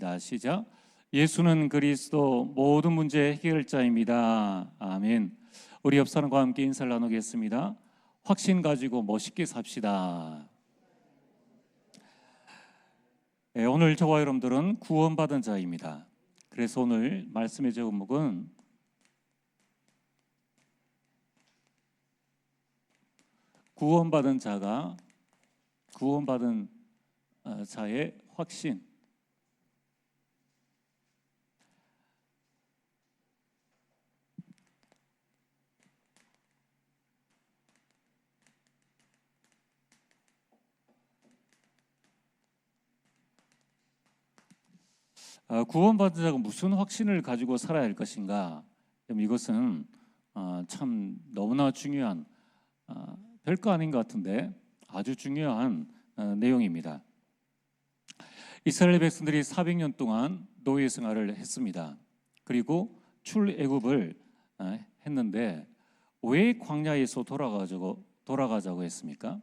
기도하겠습니다. 시작. 예수는 그리스도 모든 문제 해결자입니다. 아멘. 우리 옆 사람과 함께 인사를 나누겠습니다. 확신 가지고 멋있게 삽시다. 오늘 저와 여러분들은 구원받은 자입니다. 그래서 오늘 말씀의 제목은 구원받은 자의 확신. 구원받은 자가 무슨 확신을 가지고 살아야 할 것인가? 이것은 참 너무나 중요한, 별거 아닌 것 같은데 아주 중요한 내용입니다. 이스라엘 백성들이 400년 동안 노예 생활을 했습니다. 그리고 출애굽을 했는데 왜 광야에서 돌아가자고 했습니까?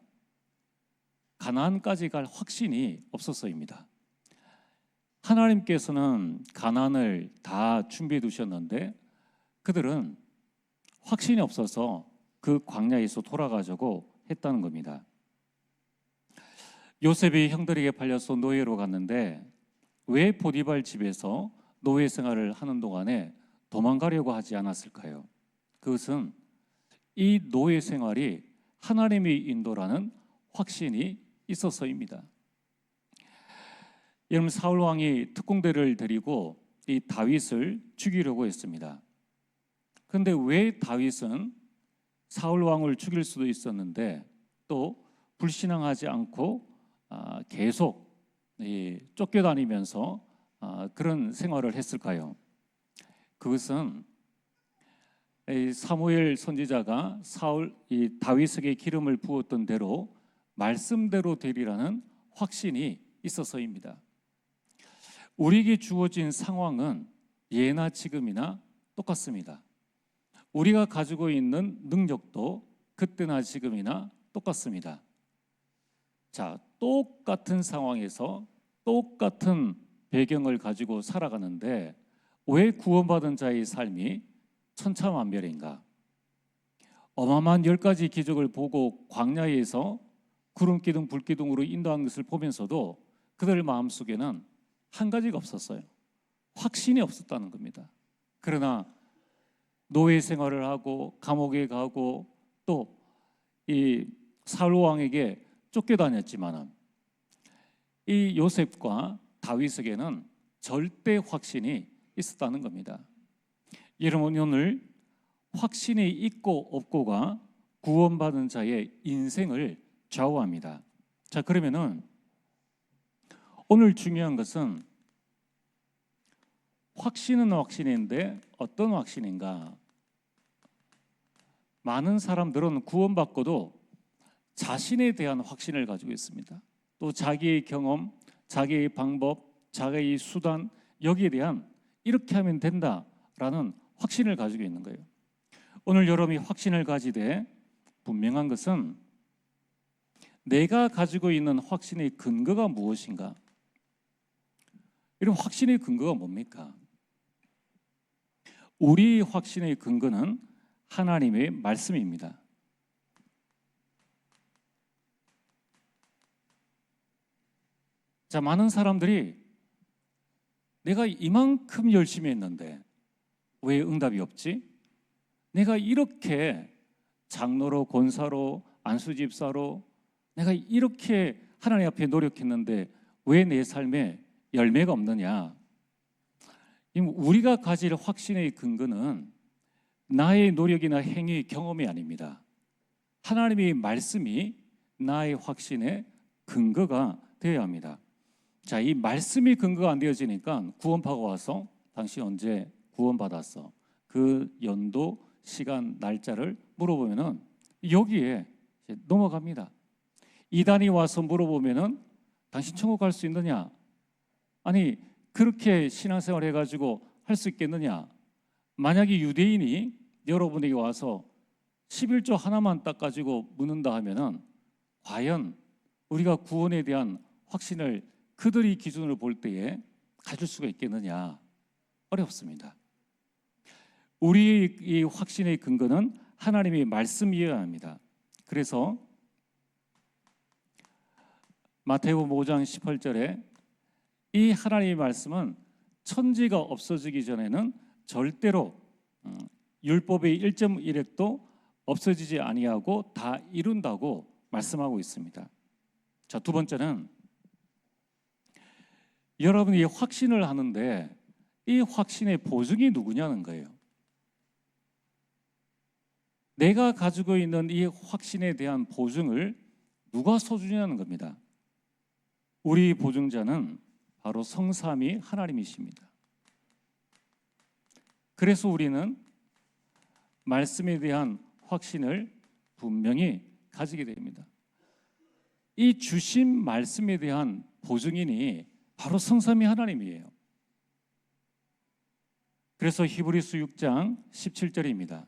가나안까지 갈 확신이 없어서입니다. 하나님께서는 가나안을 다 준비해 두셨는데 그들은 확신이 없어서 그 광야에서 돌아가자고 했다는 겁니다. 요셉이 형들에게 팔려서 노예로 갔는데 왜 보디발 집에서 노예 생활을 하는 동안에 도망가려고 하지 않았을까요? 그것은 이 노예 생활이 하나님의 인도라는 확신이 있어서입니다. 여러분, 사울 왕이 특공대를 데리고 이 다윗을 죽이려고 했습니다. 그런데 왜 다윗은 사울 왕을 죽일 수도 있었는데 또 불신앙하지 않고 계속 쫓겨다니면서 그런 생활을 했을까요? 그것은 사무엘 선지자가 다윗에게 기름을 부었던 대로 말씀대로 되리라는 확신이 있어서입니다. 우리에게 주어진 상황은 예나 지금이나 똑같습니다. 우리가 가지고 있는 능력도 그때나 지금이나 똑같습니다. 자, 똑같은 상황에서 똑같은 배경을 가지고 살아가는데 왜 구원받은 자의 삶이 천차만별인가? 어마어마한 10가지 기적을 보고 광야에서 구름기둥 불기둥으로 인도한 것을 보면서도 그들 마음속에는 한 가지가 없었어요. 확신이 없었다는 겁니다. 그러나 노예 생활을 하고 감옥에 가고 또 이 사울 왕에게 쫓겨다녔지만 이 요셉과 다윗에게는 절대 확신이 있었다는 겁니다. 여러분, 오늘 확신이 있고 없고가 구원받은 자의 인생을 좌우합니다. 자, 그러면은 오늘 중요한 것은 확신은 확신인데 어떤 확신인가? 많은 사람들은 구원받고도 자신에 대한 확신을 가지고 있습니다. 또 자기의 경험, 자기의 방법, 자기의 수단, 여기에 대한 이렇게 하면 된다라는 확신을 가지고 있는 거예요. 오늘 여러분이 확신을 가지되 분명한 것은 내가 가지고 있는 확신의 근거가 무엇인가? 이런 확신의 근거가 뭡니까? 우리 확신의 근거는 하나님의 말씀입니다. 자, 많은 사람들이 내가 이만큼 열심히 했는데 왜 응답이 없지? 내가 이렇게 장로로, 권사로, 안수집사로 내가 이렇게 하나님 앞에 노력했는데 왜 내 삶에 열매가 없느냐? 우리가 가질 확신의 근거는 나의 노력이나 행위, 경험이 아닙니다. 하나님의 말씀이 나의 확신의 근거가 되어야 합니다. 자, 이 말씀이 근거가 안 되어지니까 구원파가 와서 당신 언제 구원받았어? 그 연도, 시간, 날짜를 물어보면은 여기에 넘어갑니다. 이단이 와서 물어보면은 당신 천국 갈 수 있느냐? 아니, 그렇게 신앙생활 해가지고 할 수 있겠느냐? 만약에 유대인이 여러분에게 와서 11조 하나만 딱 가지고 묻는다 하면은 과연 우리가 구원에 대한 확신을 그들이 기준으로 볼 때에 가질 수가 있겠느냐? 어렵습니다. 우리 이 확신의 근거는 하나님의 말씀이어야 합니다. 그래서 마태복음 5장 18절에 이 하나님의 말씀은 천지가 없어지기 전에는 절대로 율법의 1.1획도 없어지지 아니하고 다 이룬다고 말씀하고 있습니다. 자, 두 번째는 여러분이 확신을 하는데 이 확신의 보증이 누구냐는 거예요. 내가 가지고 있는 이 확신에 대한 보증을 누가 써주냐는 겁니다. 우리 보증자는 바로 성삼위 하나님이십니다. 그래서 우리는 말씀에 대한 확신을 분명히 가지게 됩니다. 이 주신 말씀에 대한 보증인이 바로 성삼위 하나님이에요. 그래서 히브리서 6장 17절입니다.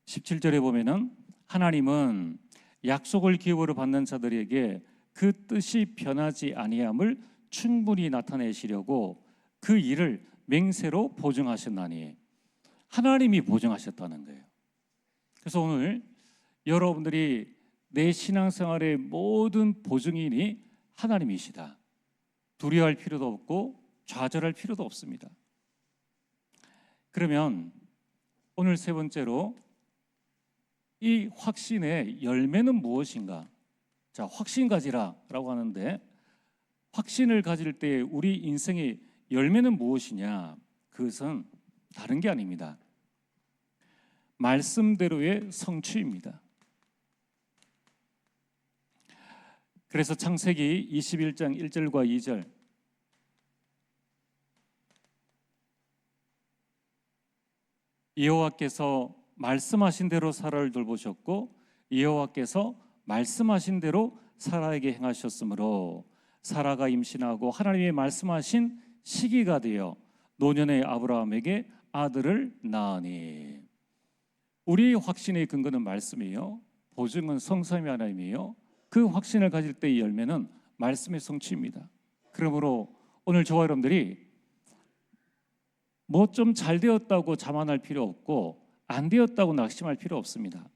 17절에 보면은 하나님은 약속을 기업으로 받는 자들에게 그 뜻이 변하지 아니함을 충분히 나타내시려고 그 일을 맹세로 보증하셨나니, 하나님이 보증하셨다는 거예요. 그래서 오늘 여러분들이 내 신앙생활의 모든 보증인이 하나님이시다. 두려워할 필요도 없고 좌절할 필요도 없습니다. 그러면 오늘 세 번째로 이 확신의 열매는 무엇인가? 자, 확신 가지라라고 하는데 확신을 가질 때 우리 인생의 열매는 무엇이냐? 그것은 다른 게 아닙니다. 말씀대로의 성취입니다. 그래서 창세기 21장 1절과 2절, 여호와께서 말씀하신 대로 사라를 돌보셨고 여호와께서 말씀하신 대로 사라에게 행하셨으므로 사라가 임신하고 하나님의 말씀하신 시기가 되어 노년의 아브라함에게 아들을 낳으니. 우리의 확신의 근거는 말씀이에요. 보증은 성삼위 하나님이에요. 그 확신을 가질 때의 열매는 말씀의 성취입니다. 그러므로 오늘 저와 여러분들이 뭐 좀 잘 되었다고 자만할 필요 없고 안 되었다고 낙심할 필요 없습니다.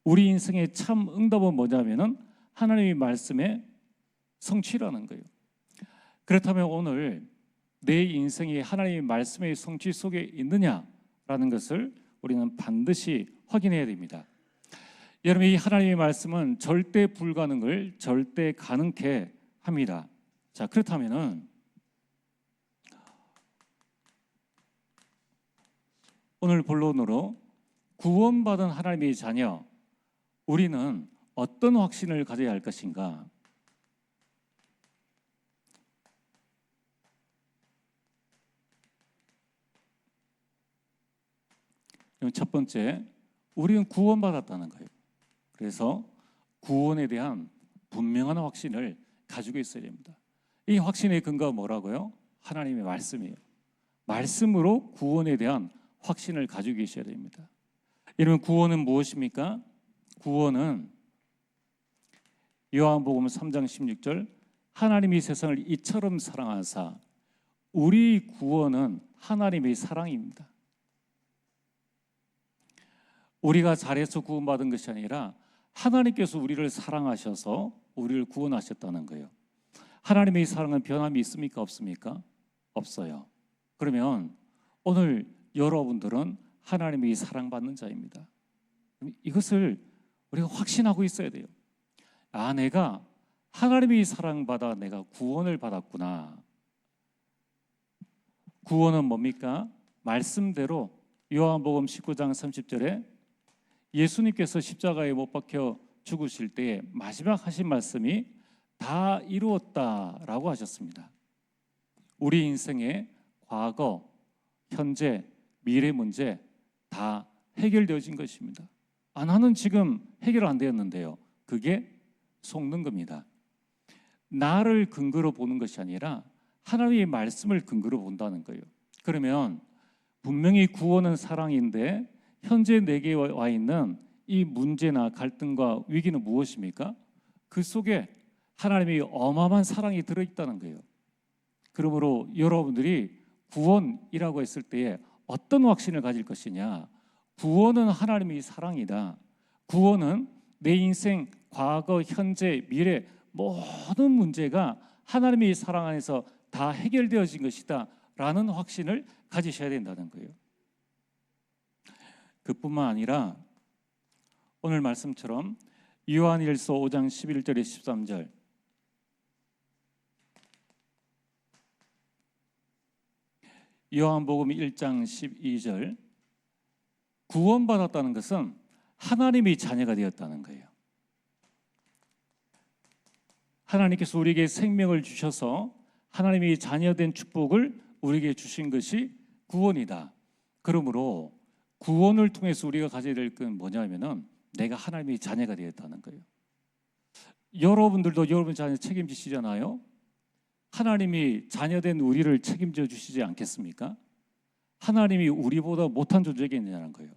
우리 인생의 참 응답은 뭐냐면은 하나님의 말씀의 성취라는 거예요. 그렇다면 오늘 내 인생이 하나님의 말씀의 성취 속에 있느냐라는 것을 우리는 반드시 확인해야 됩니다. 여러분, 이 하나님의 말씀은 절대 불가능을 절대 가능케 합니다. 자, 그렇다면은 오늘 본론으로 구원받은 하나님의 자녀, 우리는 어떤 확신을 가져야 할 것인가? 첫 번째, 우리는 구원받았다는 거예요. 그래서 구원에 대한 분명한 확신을 가지고 있어야 됩니다. 이 확신의 근거가 뭐라고요? 하나님의 말씀이에요. 말씀으로 구원에 대한 확신을 가지고 계셔야 됩니다. 여러분, 구원은 무엇입니까? 구원은 요한복음 3장 16절, 하나님이 세상을 이처럼 사랑하사, 우리 구원은 하나님의 사랑입니다. 우리가 잘해서 구원받은 것이 아니라 하나님께서 우리를 사랑하셔서 우리를 구원하셨다는 거예요. 하나님의 사랑은 변함이 있습니까? 없습니까? 없어요. 그러면 오늘 여러분들은 하나님의 사랑받는 자입니다. 이것을 우리가 확신하고 있어야 돼요. 아, 내가 하나님의 사랑받아 내가 구원을 받았구나. 구원은 뭡니까? 말씀대로 요한복음 19장 30절에 예수님께서 십자가에 못 박혀 죽으실 때에 마지막 하신 말씀이 다 이루었다라고 하셨습니다. 우리 인생의 과거, 현재, 미래 문제 다 해결되어진 것입니다. 아, 나는 지금 해결 안 되었는데요. 그게 속는 겁니다. 나를 근거로 보는 것이 아니라 하나님의 말씀을 근거로 본다는 거예요. 그러면 분명히 구원은 사랑인데 현재 내게 와 있는 이 문제나 갈등과 위기는 무엇입니까? 그 속에 하나님의 어마어마한 사랑이 들어있다는 거예요. 그러므로 여러분들이 구원이라고 했을 때에 어떤 확신을 가질 것이냐? 구원은 하나님의 사랑이다. 구원은 내 인생 과거, 현재, 미래 모든 문제가 하나님의 사랑 안에서 다 해결되어진 것이다 라는 확신을 가지셔야 된다는 거예요. 그뿐만 아니라 오늘 말씀처럼 요한일서 5장 11절에 13절, 요한복음 1장 12절, 구원받았다는 것은 하나님의 자녀가 되었다는 거예요. 하나님께서 우리에게 생명을 주셔서 하나님의 자녀된 축복을 우리에게 주신 것이 구원이다. 그러므로 구원을 통해서 우리가 가져야 될 건 뭐냐면은 내가 하나님의 자녀가 되었다는 거예요. 여러분들도 여러분 자녀 책임지시잖아요. 하나님이 자녀된 우리를 책임져 주시지 않겠습니까? 하나님이 우리보다 못한 존재가 있느냐는 거예요.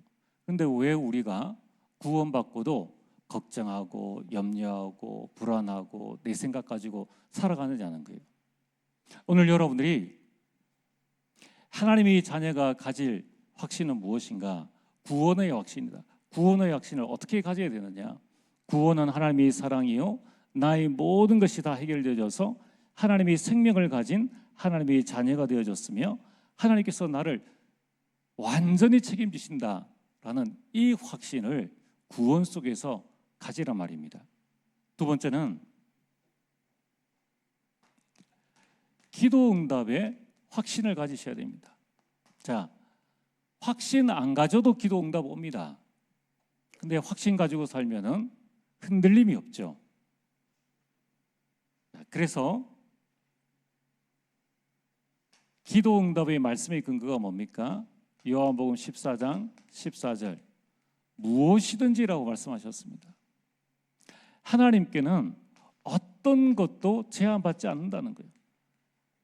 그런데 왜 우리가 구원받고도 걱정하고 염려하고 불안하고 내 생각 가지고 살아가느냐는 거예요. 오늘 여러분들이 하나님의 자녀가 가질 확신은 무엇인가? 구원의 확신이다. 구원의 확신을 어떻게 가져야 되느냐? 구원은 하나님의 사랑이요 나의 모든 것이 다 해결되어져서 하나님의 생명을 가진 하나님의 자녀가 되어졌으며 하나님께서 나를 완전히 책임지신다라는 이 확신을 구원 속에서 가지란 말입니다. 두 번째는 기도 응답에 확신을 가지셔야 됩니다. 자, 확신 안 가져도 기도 응답 옵니다. 근데 확신 가지고 살면은 흔들림이 없죠. 그래서 기도 응답의 말씀의 근거가 뭡니까? 요한복음 14장 14절, 무엇이든지라고 말씀하셨습니다. 하나님께는 어떤 것도 제한받지 않는다는 거예요.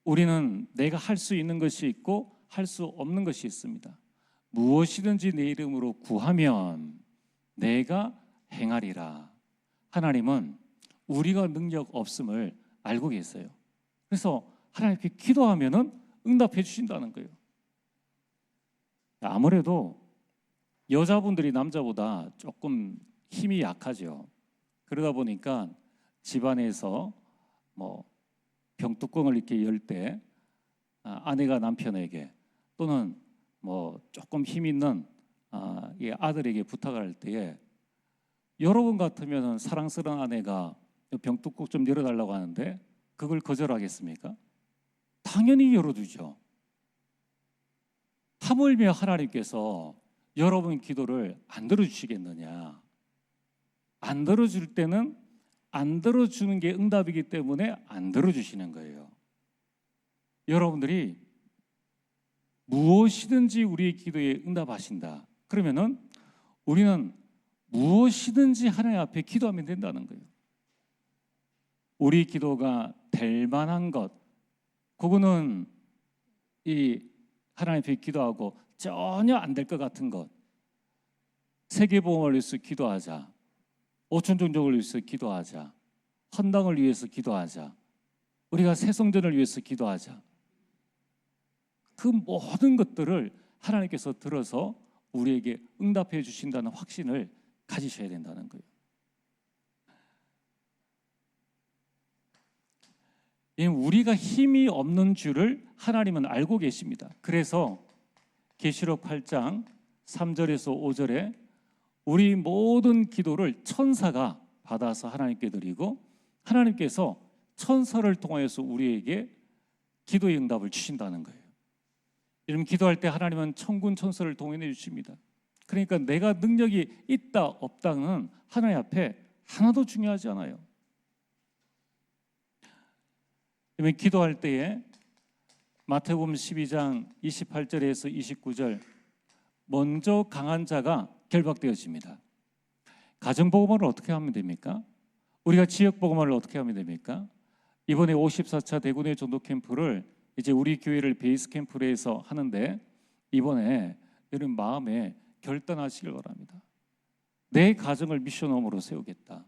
우리는 내가 할 수 있는 것이 있고 할 수 없는 것이 있습니다. 무엇이든지 내 이름으로 구하면 내가 행하리라. 하나님은 우리가 능력 없음을 알고 계세요. 그래서 하나님께 기도하면은 응답해 주신다는 거예요. 아무래도 여자분들이 남자보다 조금 힘이 약하죠. 그러다 보니까 집안에서 뭐 병뚜껑을 이렇게 열 때 아내가 남편에게 또는 뭐 조금 힘 있는 아들에게 부탁을 할 때에 여러분 같으면 사랑스러운 아내가 병뚜껑 좀 열어달라고 하는데 그걸 거절하겠습니까? 당연히 열어두죠. 하물며 하나님께서 여러분 기도를 안 들어주시겠느냐? 안 들어줄 때는 안 들어주는 게 응답이기 때문에 안 들어주시는 거예요. 여러분들이 무엇이든지 우리의 기도에 응답하신다. 그러면은 우리는 무엇이든지 하나님 앞에 기도하면 된다는 거예요. 우리 기도가 될 만한 것, 그거는 이 하나님 앞에 기도하고 전혀 안 될 것 같은 것, 세계보험을 위해서 기도하자, 오천종족을 위해서 기도하자, 헌당을 위해서 기도하자, 우리가 새성전을 위해서 기도하자. 그 모든 것들을 하나님께서 들어서 우리에게 응답해 주신다는 확신을 가지셔야 된다는 거예요. 우리가 힘이 없는 줄을 하나님은 알고 계십니다. 그래서 계시록 8장 3절에서 5절에 우리 모든 기도를 천사가 받아서 하나님께 드리고 하나님께서 천사를 통하여서 우리에게 기도의 응답을 주신다는 거예요. 여러분, 기도할 때 하나님은 천군 천사를 동원해 주십니다. 그러니까 내가 능력이 있다 없다는 하나님 앞에 하나도 중요하지 않아요. 그러면 기도할 때에 마태복음 12장 28절에서 29절, 먼저 강한 자가 결박되어집니다. 가정복음화를 어떻게 하면 됩니까? 우리가 지역복음화를 어떻게 하면 됩니까? 이번에 54차 대구내 전도 캠프를 이제 우리 교회를 베이스 캠프로 해서 하는데 이번에 여러분 마음에 결단하시길 바랍니다. 내 가정을 미션홈으로 세우겠다.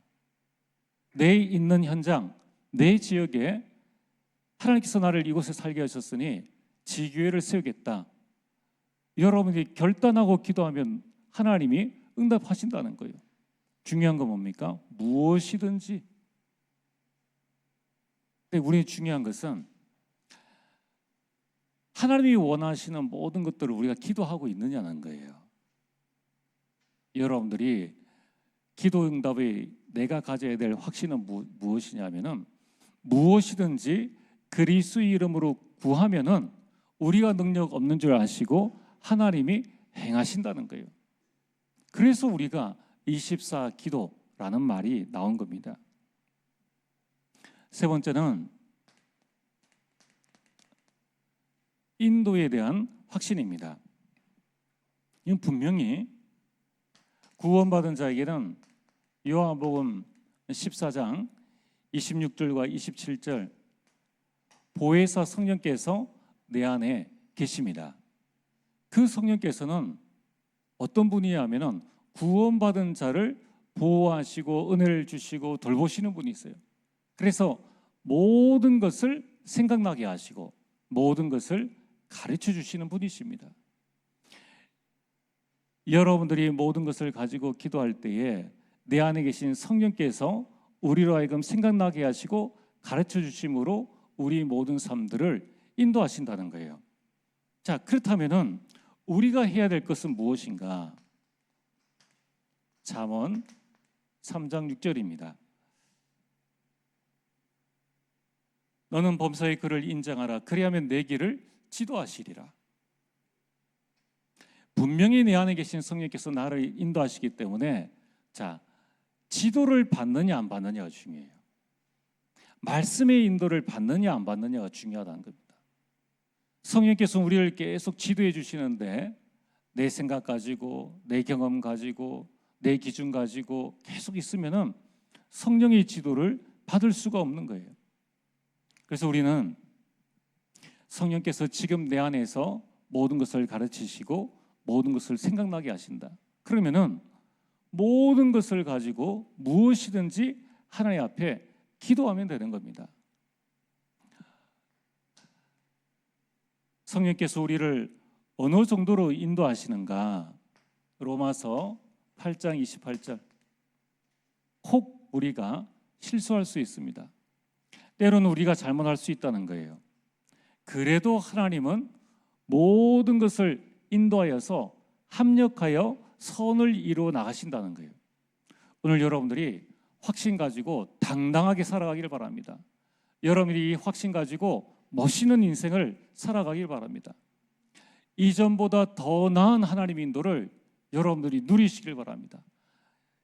내 있는 현장, 내 지역에 하나님께서 나를 이곳에 살게 하셨으니 지교회를 세우겠다. 여러분이 결단하고 기도하면 하나님이 응답하신다는 거예요. 중요한 건 뭡니까? 무엇이든지. 근데 우리 중요한 것은 하나님이 원하시는 모든 것들을 우리가 기도하고 있느냐는 거예요. 여러분들이 기도 응답에 내가 가져야 될 확신은 무엇이냐면은 무엇이든지 그리스도의 이름으로 구하면은 우리가 능력 없는 줄 아시고 하나님이 행하신다는 거예요. 그래서 우리가 24 기도라는 말이 나온 겁니다. 세 번째는 인도에 대한 확신입니다. 이건 분명히 구원받은 자에게는 요한복음 14장 26절과 27절 보혜사 성령께서 내 안에 계십니다. 그 성령께서는 어떤 분이냐면은 구원받은 자를 보호하시고 은혜를 주시고 돌보시는 분이 있어요. 그래서 모든 것을 생각나게 하시고 모든 것을 가르쳐 주시는 분이십니다. 여러분들이 모든 것을 가지고 기도할 때에 내 안에 계신 성령께서 우리로 하여금 생각나게 하시고 가르쳐 주심으로 우리 모든 삶들을 인도하신다는 거예요. 자, 그렇다면은 우리가 해야 될 것은 무엇인가? 잠언 3장 6절입니다. 너는 범사의 그를 인정하라. 그리하면 내 길을 지도하시리라. 분명히 내 안에 계신 성령께서 나를 인도하시기 때문에 자, 지도를 받느냐 안 받느냐가 중요해요. 말씀의 인도를 받느냐 안 받느냐가 중요하다는 겁니다. 성령께서 우리를 계속 지도해 주시는데 내 생각 가지고 내 경험 가지고 내 기준 가지고 계속 있으면은 성령의 지도를 받을 수가 없는 거예요. 그래서 우리는 성령께서 지금 내 안에서 모든 것을 가르치시고 모든 것을 생각나게 하신다. 그러면은 모든 것을 가지고 무엇이든지 하나님 앞에 기도하면 되는 겁니다. 성령께서 우리를 어느 정도로 인도하시는가? 로마서 8장 28절. 혹 우리가 실수할 수 있습니다. 때로는 우리가 잘못할 수 있다는 거예요. 그래도 하나님은 모든 것을 인도하여서 합력하여 선을 이루어 나가신다는 거예요. 오늘 여러분들이 확신 가지고 당당하게 살아가길 바랍니다. 여러분이 이 확신 가지고 멋있는 인생을 살아가길 바랍니다. 이전보다 더 나은 하나님의 인도를 여러분들이 누리시길 바랍니다.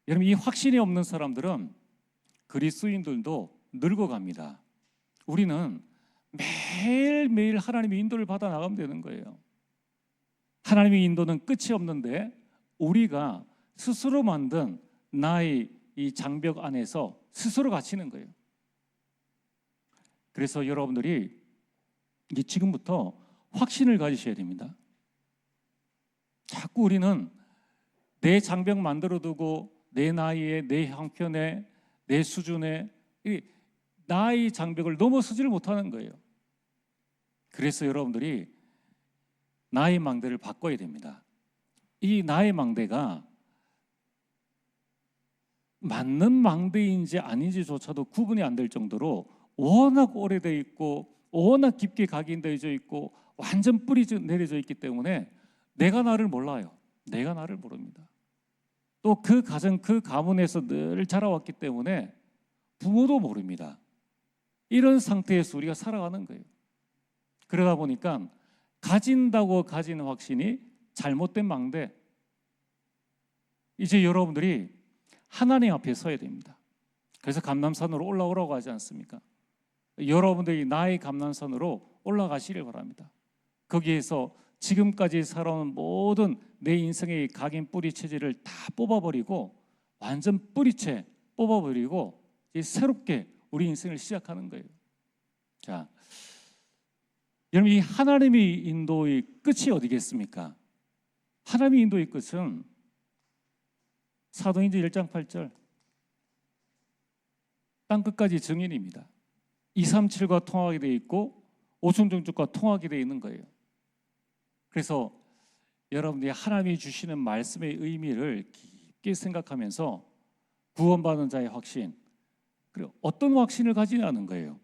여러분, 이 확신이 없는 사람들은 그리스도인들도 늙어갑니다. 우리는 매일매일 하나님의 인도를 받아 나가면 되는 거예요. 하나님의 인도는 끝이 없는데 우리가 스스로 만든 나의 이 장벽 안에서 스스로 갇히는 거예요. 그래서 여러분들이 이제 지금부터 확신을 가지셔야 됩니다. 자꾸 우리는 내 장벽 만들어 두고 내 나이에, 내 형편에, 내 수준에 나의 장벽을 넘어서지를 못하는 거예요. 그래서 여러분들이 나의 망대를 바꿔야 됩니다. 이 나의 망대가 맞는 망대인지 아닌지조차도 구분이 안 될 정도로 워낙 오래되어 있고 워낙 깊게 각인되어져 있고 완전 뿌리 내려져 있기 때문에 내가 나를 몰라요. 내가 나를 모릅니다. 또 그 가정, 그 가문에서 늘 자라왔기 때문에 부모도 모릅니다. 이런 상태에서 우리가 살아가는 거예요. 그러다 보니까 가진다고 가진 확신이 잘못된 망대. 이제 여러분들이 하나님 앞에 서야 됩니다. 그래서 감람산으로 올라오라고 하지 않습니까? 여러분들이 나의 감람산으로 올라가시길 바랍니다. 거기에서 지금까지 살아온 모든 내 인생의 각인 뿌리 체질을 다 뽑아버리고 완전 뿌리채 뽑아버리고 새롭게 우리 인생을 시작하는 거예요. 자, 여러분, 이 하나님의 인도의 끝이 어디겠습니까? 하나님의 인도의 끝은 사도행전 1장 8절 땅끝까지 증인입니다. 237과 통하게 돼 있고 오천정족과 통하게 돼 있는 거예요. 그래서 여러분들이 하나님이 주시는 말씀의 의미를 깊게 생각하면서 구원받은 자의 확신, 그리고 어떤 확신을 가지냐는 거예요.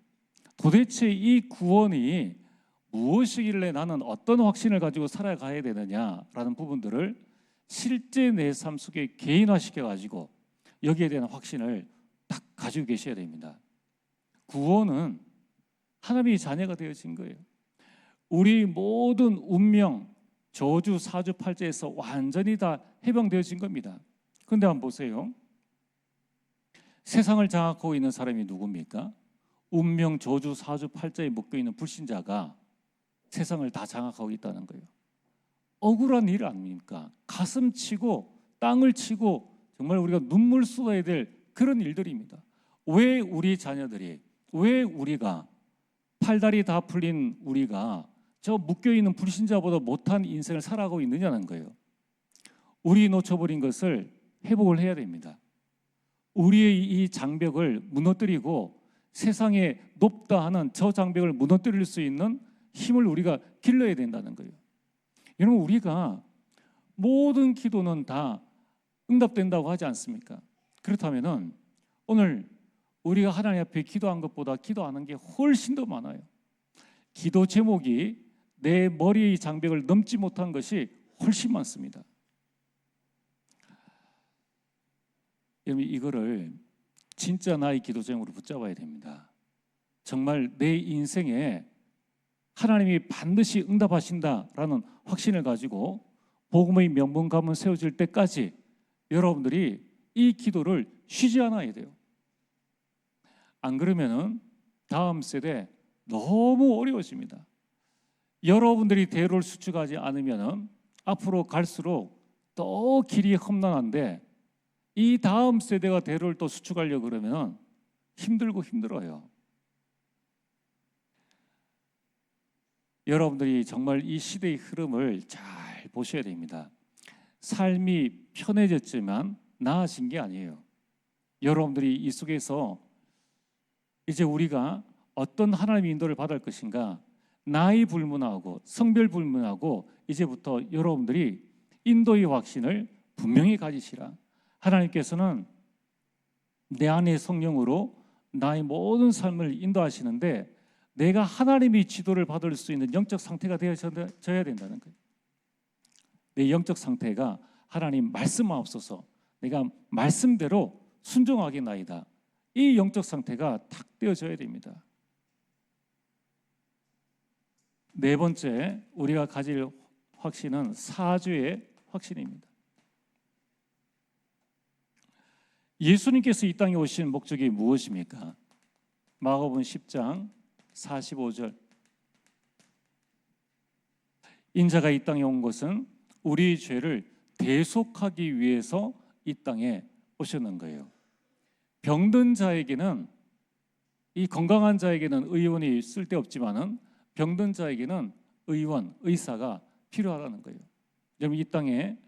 도대체 이 구원이 무엇이길래 나는 어떤 확신을 가지고 살아가야 되느냐라는 부분들을 실제 내 삶 속에 개인화시켜가지고 여기에 대한 확신을 딱 가지고 계셔야 됩니다. 구원은 하나님의 자녀가 되어진 거예요. 우리 모든 운명, 저주, 사주, 팔자에서 완전히 다 해방되어진 겁니다. 그런데 한번 보세요. 세상을 장악하고 있는 사람이 누굽니까? 운명, 저주, 사주, 팔자에 묶여있는 불신자가 세상을 다 장악하고 있다는 거예요. 억울한 일 아닙니까? 가슴 치고 땅을 치고 정말 우리가 눈물 쏟아야 될 그런 일들입니다. 왜 우리 자녀들이, 왜 우리가, 팔다리 다 풀린 우리가 저 묶여있는 불신자보다 못한 인생을 살아가고 있느냐는 거예요. 우리 놓쳐버린 것을 회복을 해야 됩니다. 우리의 이 장벽을 무너뜨리고 세상에 높다 하는 저 장벽을 무너뜨릴 수 있는 힘을 우리가 길러야 된다는 거예요. 여러분, 우리가 모든 기도는 다 응답된다고 하지 않습니까? 그렇다면 오늘 우리가 하나님 앞에 기도한 것보다 기도하는 게 훨씬 더 많아요. 기도 제목이 내 머리의 장벽을 넘지 못한 것이 훨씬 많습니다. 여러분, 이거를 진짜 나의 기도 제목으로 붙잡아야 됩니다. 정말 내 인생에 하나님이 반드시 응답하신다라는 확신을 가지고 복음의 명분 가문 세워질 때까지 여러분들이 이 기도를 쉬지 않아야 돼요. 안 그러면은 다음 세대 너무 어려워집니다. 여러분들이 대로를 수축하지 않으면은 앞으로 갈수록 더 길이 험난한데 이 다음 세대가 대로를 또 수축하려고 그러면은 힘들고 힘들어요. 여러분들이 정말 이 시대의 흐름을 잘 보셔야 됩니다. 삶이 편해졌지만 나아진 게 아니에요. 여러분들이 이 속에서 이제 우리가 어떤 하나님의 인도를 받을 것인가, 나이 불문하고 성별 불문하고 이제부터 여러분들이 인도의 확신을 분명히 가지시라. 하나님께서는 내 안의 성령으로 나의 모든 삶을 인도하시는데 내가 하나님의 지도를 받을 수 있는 영적 상태가 되어져야 된다는 거예요. 내 영적 상태가 하나님 말씀하옵소서, 내가 말씀대로 순종하겠나이다. 이 영적 상태가 탁 되어져야 됩니다. 네 번째, 우리가 가질 확신은 사주의 확신입니다. 예수님께서 이 땅에 오신 목적이 무엇입니까? 마가복음 10장 45절, 인자가 이 땅에 온 것은 우리의 죄를 대속하기 위해서 이 땅에 오셨는 거예요. 병든 자에게는, 이 건강한 자에게는 의원이 쓸데없지만은 병든 자에게는 의원, 의사가 필요하다는 거예요. 여러분, 이 땅에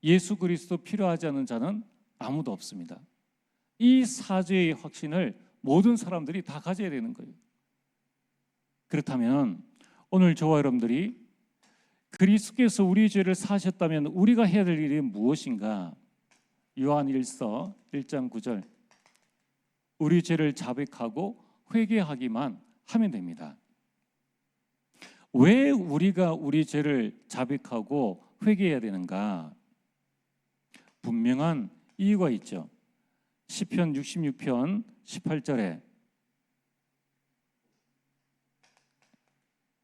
예수 그리스도 필요하지 않은 자는 아무도 없습니다. 이 사죄의 확신을 모든 사람들이 다 가져야 되는 거예요. 그렇다면 오늘 저와 여러분들이 그리스도께서 우리 죄를 사하셨다면 우리가 해야 될 일이 무엇인가? 요한 1서 1장 9절, 우리 죄를 자백하고 회개하기만 하면 됩니다. 왜 우리가 우리 죄를 자백하고 회개해야 되는가? 분명한 이유가 있죠. 시편 66편 18절에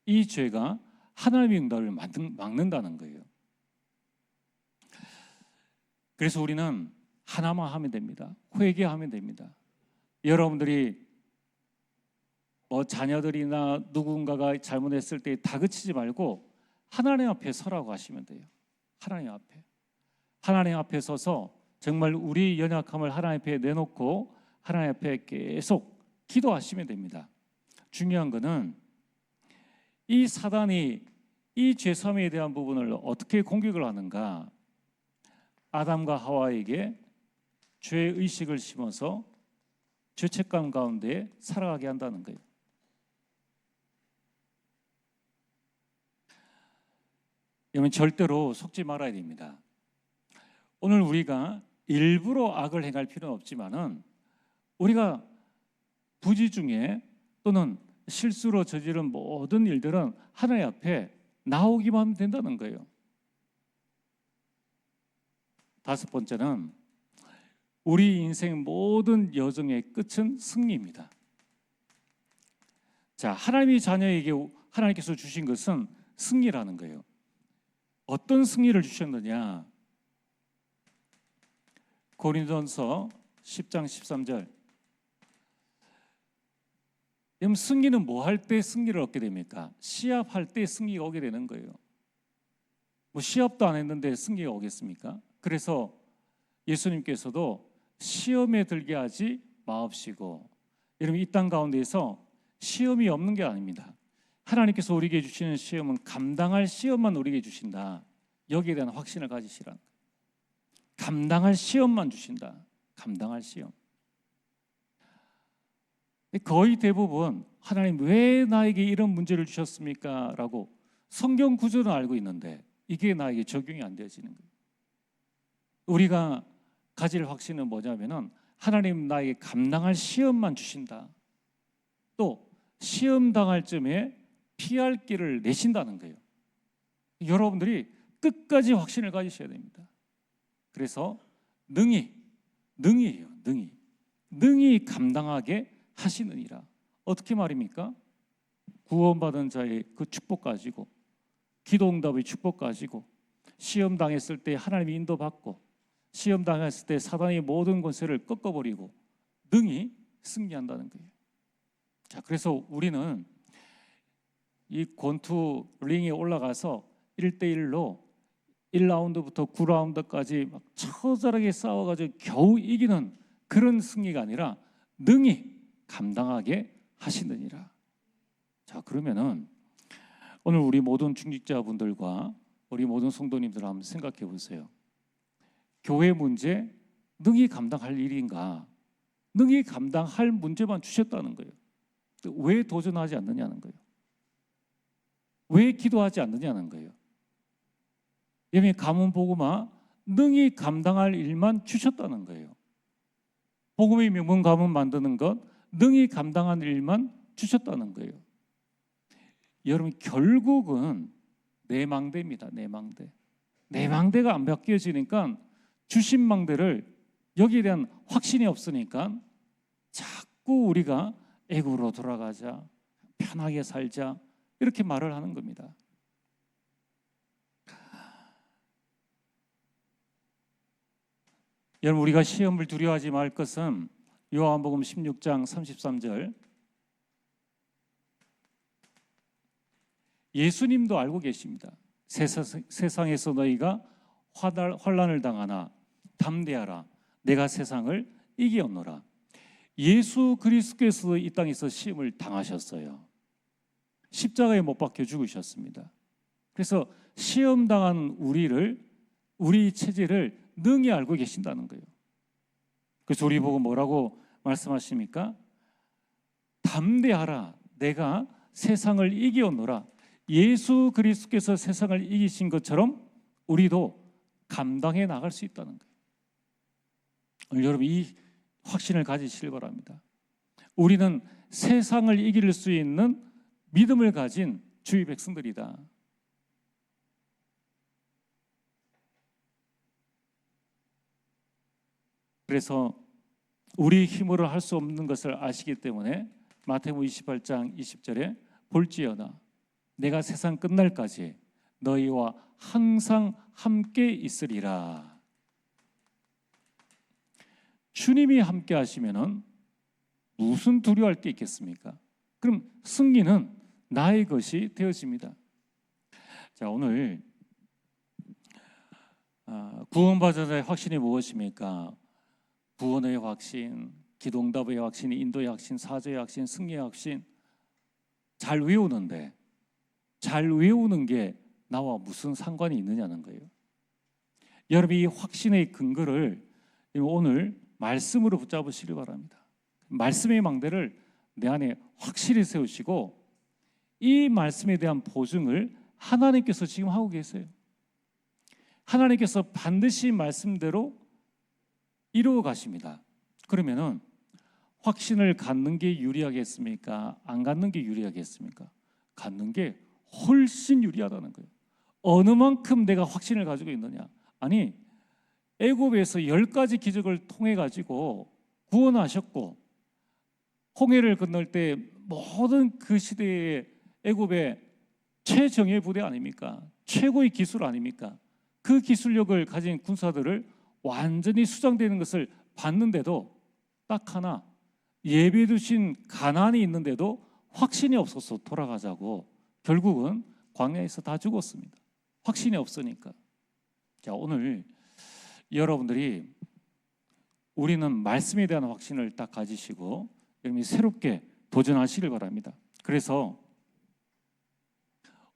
이 죄가 하나님의 응답을 막는다는 거예요. 그래서 우리는 하나만 하면 됩니다. 회개하면 됩니다. 여러분들이 자녀들이나 누군가가 잘못했을 때 다그치지 말고 하나님 앞에 서라고 하시면 돼요. 하나님 앞에 서서 정말 우리 연약함을 하나님 앞에 내놓고 하나님 앞에 계속 기도하시면 됩니다. 중요한 것은 이 사단이 이 죄사함에 대한 부분을 어떻게 공격을 하는가? 아담과 하와에게 죄의식을 심어서 죄책감 가운데 살아가게 한다는 거예요. 여러분 절대로 속지 말아야 됩니다. 오늘 우리가 일부러 악을 행할 필요는 없지만은 우리가 부지 중에 또는 실수로 저지른 모든 일들은 하나님 앞에 나오기만 하면 된다는 거예요. 다섯 번째는 우리 인생 모든 여정의 끝은 승리입니다. 자, 하나님의 자녀에게 하나님께서 주신 것은 승리라는 거예요. 어떤 승리를 주셨느냐? 고린도전서 10장 13절. 그럼 승리는 뭐 할 때 승리를 얻게 됩니까? 시합할 때 승리가 오게 되는 거예요. 뭐 시합도 안 했는데 승리가 오겠습니까? 그래서 예수님께서도 시험에 들게 하지 마옵시고, 여러분 이 땅 가운데에서 시험이 없는 게 아닙니다. 하나님께서 우리에게 주시는 시험은 감당할 시험만 우리에게 주신다. 여기에 대한 확신을 가지시라. 감당할 시험만 주신다. 감당할 시험. 거의 대부분 하나님 왜 나에게 이런 문제를 주셨습니까? 라고 성경 구조는 알고 있는데 이게 나에게 적용이 안 되어지는 거예요. 우리가 가질 확신은 뭐냐면은 하나님 나에게 감당할 시험만 주신다. 또 시험 당할 즈음에 피할 길을 내신다는 거예요. 여러분들이 끝까지 확신을 가지셔야 됩니다. 그래서 능히예요. 능히 감당하게 하시느니라. 어떻게 말입니까? 구원받은 자의 그 축복 가지고, 기도응답의 축복 가지고, 시험 당했을 때 하나님의 인도받고, 시험 당했을 때 사단의 모든 권세를 꺾어버리고 능히 승리한다는 거예요. 자, 그래서 우리는 이 권투 링에 올라가서 1대1로 1라운드부터 9라운드까지 막 처절하게 싸워가지고 겨우 이기는 그런 승리가 아니라 능히 감당하게 하시느니라. 자, 그러면은 오늘 우리 모든 중직자분들과 우리 모든 성도님들 한번 생각해 보세요. 교회 문제 능히 감당할 일인가? 능히 감당할 문제만 주셨다는 거예요. 왜 도전하지 않느냐는 거예요. 왜 기도하지 않느냐는 거예요. 예배 가문 복음화 능히 감당할 일만 주셨다는 거예요. 복음의 명문 가문 만드는 것 능히 감당한 일만 주셨다는 거예요. 여러분 결국은 내망대입니다. 내망대가 안 바뀌어지니까 주신 망대를 여기에 대한 확신이 없으니까 자꾸 우리가 애국으로 돌아가자, 편하게 살자 이렇게 말을 하는 겁니다. 여러분 우리가 시험을 두려워하지 말 것은 요한복음 16장 33절 예수님도 알고 계십니다. 세상에서 너희가 환난을 당하나 담대하라 내가 세상을 이기었노라. 예수 그리스도께서도 이 땅에서 시험을 당하셨어요. 십자가에 못 박혀 죽으셨습니다. 그래서 시험 당한 우리 체질을 능히 알고 계신다는 거예요. 그래서 우리 보고 뭐라고 말씀하십니까? 담대하라 내가 세상을 이기었노라. 예수 그리스도께서 세상을 이기신 것처럼 우리도 감당해 나갈 수 있다는 거예요. 오늘 여러분 이 확신을 가지시길 바랍니다. 우리는 세상을 이길 수 있는 믿음을 가진 주의 백성들이다. 그래서 우리 힘으로 할 수 없는 것을 아시기 때문에 마태복음 28장 20절에 볼지어다 내가 세상 끝날까지 너희와 항상 함께 있으리라. 주님이 함께 하시면은 무슨 두려워할 게 있겠습니까? 그럼 승리는 나의 것이 되어집니다. 자, 오늘 구원받은 자의 확신이 무엇입니까? 구원의 확신, 기도응답의 확신, 인도의 확신, 사죄의 확신, 승리의 확신. 잘 외우는데 잘 외우는 게 나와 무슨 상관이 있느냐는 거예요. 여러분 이 확신의 근거를 오늘 말씀으로 붙잡으시기 바랍니다. 말씀의 망대를 내 안에 확실히 세우시고 이 말씀에 대한 보증을 하나님께서 지금 하고 계세요. 하나님께서 반드시 말씀대로 이루어 가십니다. 그러면은 확신을 갖는 게 유리하겠습니까? 안 갖는 게 유리하겠습니까? 갖는 게 훨씬 유리하다는 거예요. 어느 만큼 내가 확신을 가지고 있느냐? 아니, 애굽에서 10가지 기적을 통해 가지고 구원하셨고, 홍해를 건널 때 모든 그 시대의 애굽의 최정예 부대 아닙니까? 최고의 기술 아닙니까? 그 기술력을 가진 군사들을 완전히 수장되는 것을 봤는데도 딱 하나, 예비해 두신 가나안이 있는데도 확신이 없어서 돌아가자고 결국은 광야에서 다 죽었습니다. 확신이 없으니까. 자, 오늘 여러분들이 우리는 말씀에 대한 확신을 딱 가지시고 여러분이 새롭게 도전하시길 바랍니다. 그래서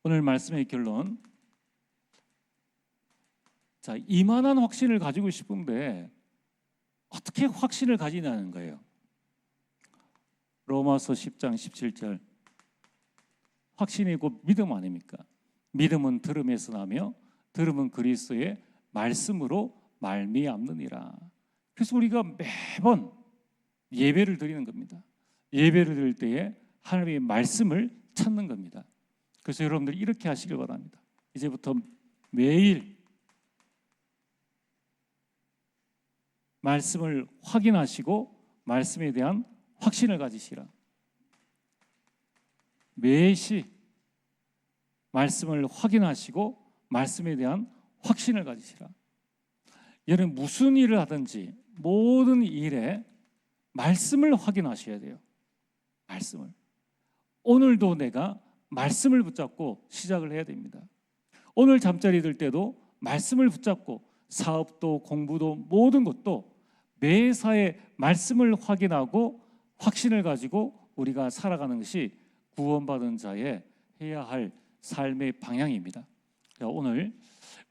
오늘 말씀의 결론, 자, 이만한 확신을 가지고 싶은데 어떻게 확신을 가지냐는 거예요. 로마서 10장 17절, 확신이 곧 믿음 아닙니까? 믿음은 들음에서 나며 들음은 그리스도의 말씀으로 말미암느니라. 그래서 우리가 매번 예배를 드리는 겁니다. 예배를 드릴 때에 하나님의 말씀을 찾는 겁니다. 그래서 여러분들이 이렇게 하시길 바랍니다. 이제부터 매일 말씀을 확인하시고 말씀에 대한 확신을 가지시라. 매시 말씀을 확인하시고 말씀에 대한 확신을 가지시라. 여러분 무슨 일을 하든지 모든 일에 말씀을 확인하셔야 돼요. 말씀을. 오늘도 내가 말씀을 붙잡고 시작을 해야 됩니다. 오늘 잠자리 들 때도 말씀을 붙잡고 사업도 공부도 모든 것도 매사에 말씀을 확인하고 확신을 가지고 우리가 살아가는 것이 구원받은 자의 해야 할 삶의 방향입니다. 오늘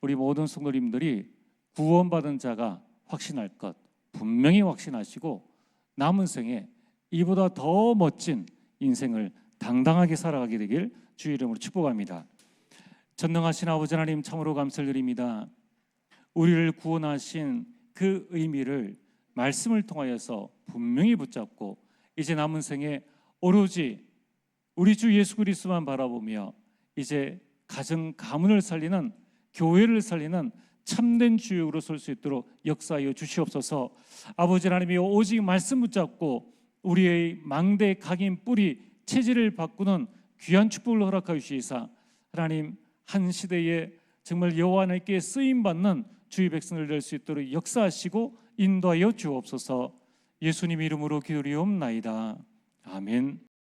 우리 모든 성도님들이 구원받은 자가 확신할 것 분명히 확신하시고 남은 생에 이보다 더 멋진 인생을 당당하게 살아가게 되길 주의 이름으로 축복합니다. 전능하신 아버지 하나님 참으로 감사를 드립니다. 우리를 구원하신 그 의미를 말씀을 통하여서 분명히 붙잡고 이제 남은 생에 오로지 우리 주 예수 그리스도만 바라보며 이제 가정 가문을 살리는 교회를 살리는 참된 주역으로 설 수 있도록 역사하여 주시옵소서. 아버지 하나님이 오직 말씀 붙잡고 우리의 망대 각인 뿌리 체질을 바꾸는 귀한 축복을 허락하여 주시사 하나님 한 시대에 정말 여호와 하나님께 쓰임받는 주의 백성을 될 수 있도록 역사하시고 인도하여 주옵소서. 예수님 이름으로 기도리옵나이다. 아멘.